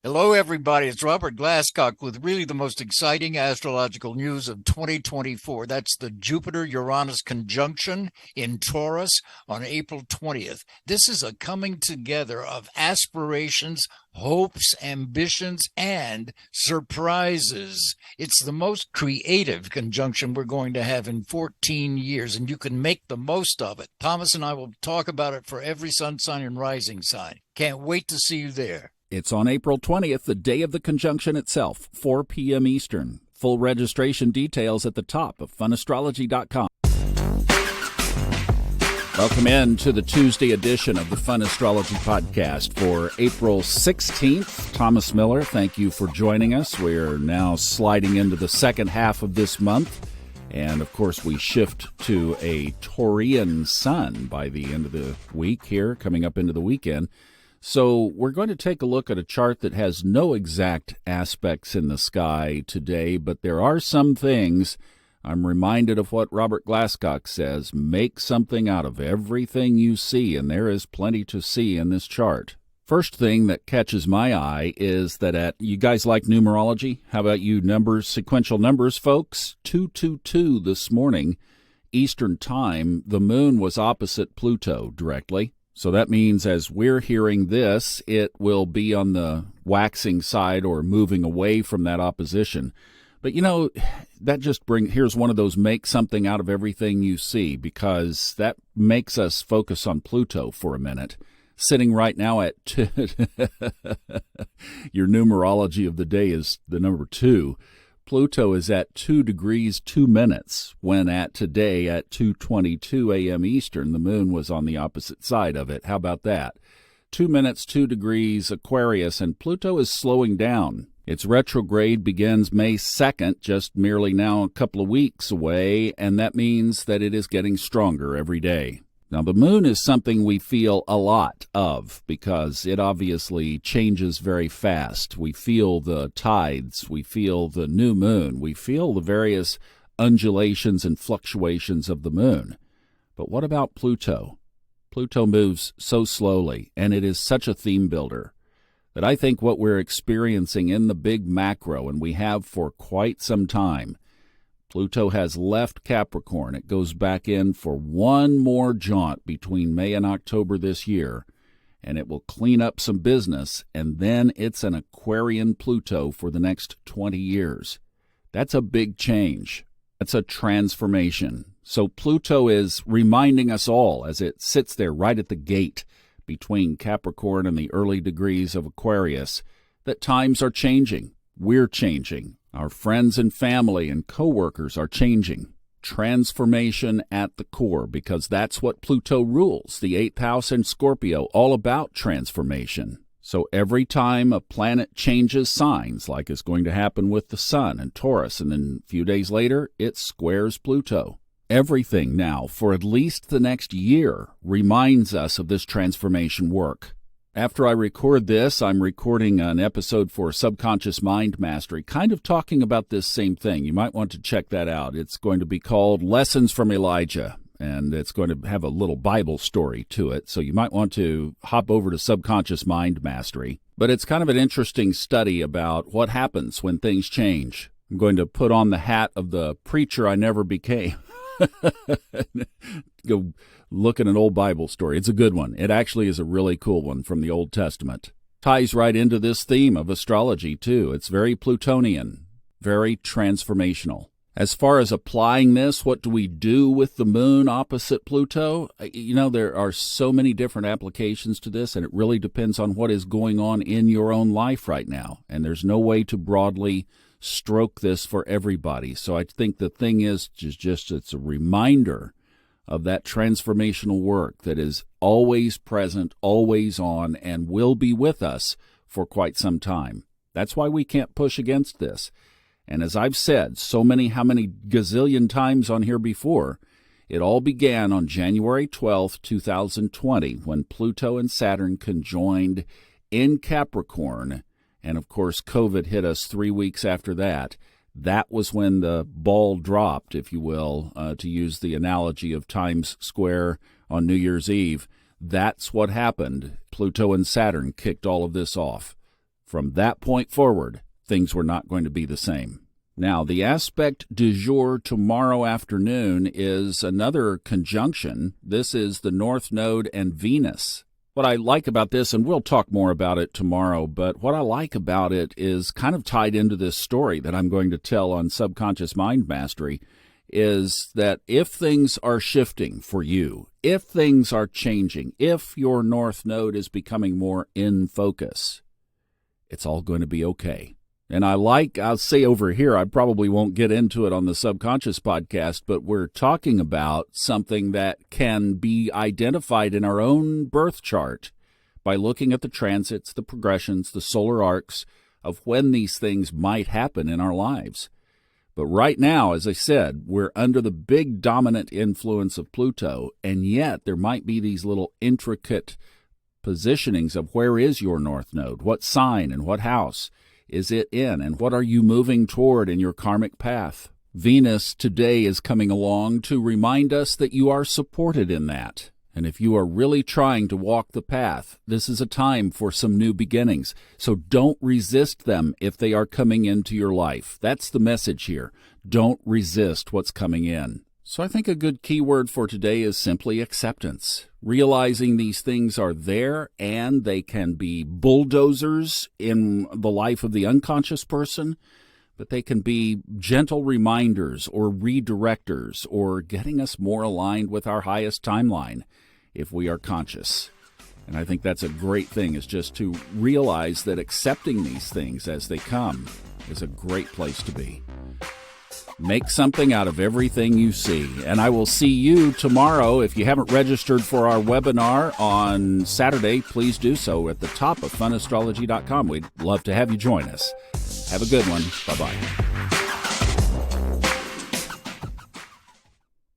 Hello, everybody. It's Robert Glasscock with really the most exciting astrological news of 2024. That's the Jupiter-Uranus conjunction in Taurus on April 20th. This is a coming together of aspirations, hopes, ambitions, and surprises. It's the most creative conjunction we're going to have in 14 years, and you can make the most of it. Thomas and I will talk about it for every sun sign and rising sign. Can't wait to see you there. It's on April 20th, the day of the conjunction itself, 4 p.m. Eastern. Full registration details at the top of funastrology.com. Welcome in to the Tuesday edition of the Fun Astrology Podcast for April 16th. Thomas Miller, thank you for joining us. We're now sliding into the second half of this month. And, of course, we shift to a Taurian sun by the end of the week here, coming up into the weekend. So we're going to take a look at a chart that has no exact aspects in the sky today, but there are some things. I'm reminded of what Robert Glasscock says, make something out of everything you see, and there is plenty to see in this chart. First thing that catches my eye is that you guys like numerology? How about you numbers, sequential numbers, folks? 222 this morning, Eastern Time, the moon was opposite Pluto directly. So that means as we're hearing this, it will be on the waxing side or moving away from that opposition. But, that just here's one of those make something out of everything you see, because that makes us focus on Pluto for a minute. Sitting right now at your numerology of the day is the number 2. Pluto is at 2 degrees 2 minutes, when today at 2:22 a.m. Eastern, the moon was on the opposite side of it. How about that? 2 minutes, 2 degrees Aquarius, and Pluto is slowing down. Its retrograde begins May 2nd, just merely now a couple of weeks away, and that means that it is getting stronger every day. Now, the moon is something we feel a lot of because it obviously changes very fast. We feel the tides, we feel the new moon, we feel the various undulations and fluctuations of the moon. But what about Pluto? Pluto moves so slowly, and it is such a theme builder that I think what we're experiencing in the big macro, and we have for quite some time, Pluto has left Capricorn. It goes back in for one more jaunt between May and October this year, and it will clean up some business, and then it's an Aquarian Pluto for the next 20 years. That's a big change. That's a transformation. So Pluto is reminding us all, as it sits there right at the gate between Capricorn and the early degrees of Aquarius, that times are changing. We're changing. Our friends and family and coworkers are changing. Transformation at the core, because that's what Pluto rules. The 8th house in Scorpio, all about transformation. So every time a planet changes signs, like is going to happen with the sun and Taurus, and then a few days later, it squares Pluto. Everything now, for at least the next year, reminds us of this transformation work. After I record this, I'm recording an episode for Subconscious Mind Mastery, kind of talking about this same thing. You might want to check that out. It's going to be called Lessons from Elijah, and it's going to have a little Bible story to it, so you might want to hop over to Subconscious Mind Mastery. But it's kind of an interesting study about what happens when things change. I'm going to put on the hat of the preacher I never became. Go look at an old Bible story. It's a good one. It actually is a really cool one from the Old Testament. Ties right into this theme of astrology, too. It's very Plutonian, very transformational. As far as applying this, what do we do with the moon opposite Pluto? There are so many different applications to this, and it really depends on what is going on in your own life right now. And there's no way to broadly stroke this for everybody. So I think the thing is just it's a reminder of that transformational work that is always present, always on, and will be with us for quite some time. That's why we can't push against this. And as I've said how many gazillion times on here before, it all began on January 12th, 2020, when Pluto and Saturn conjoined in Capricorn. And, of course, COVID hit us 3 weeks after that. That was when the ball dropped, if you will, to use the analogy of Times Square on New Year's Eve. That's what happened. Pluto and Saturn kicked all of this off. From that point forward, things were not going to be the same. Now, the aspect du jour tomorrow afternoon is another conjunction. This is the North Node and Venus. What I like about this, and we'll talk more about it tomorrow, but what I like about it is kind of tied into this story that I'm going to tell on Subconscious Mind Mastery, is that if things are shifting for you, if things are changing, if your North Node is becoming more in focus, it's all going to be okay. And I'll say over here, I probably won't get into it on the Subconscious podcast, but we're talking about something that can be identified in our own birth chart by looking at the transits, the progressions, the solar arcs of when these things might happen in our lives. But right now, as I said, we're under the big dominant influence of Pluto, and yet there might be these little intricate positionings of where is your North Node, what sign and what house is it in, and what are you moving toward in your karmic path? Venus today is coming along to remind us that you are supported in that. And if you are really trying to walk the path, this is a time for some new beginnings. So don't resist them if they are coming into your life. That's the message here. Don't resist what's coming in. So I think a good key word for today is simply acceptance. Realizing these things are there and they can be bulldozers in the life of the unconscious person, but they can be gentle reminders or redirectors or getting us more aligned with our highest timeline if we are conscious. And I think that's a great thing, is just to realize that accepting these things as they come is a great place to be. Make something out of everything you see. And I will see you tomorrow. If you haven't registered for our webinar on Saturday, please do so at the top of funastrology.com. We'd love to have you join us. Have a good one. Bye-bye.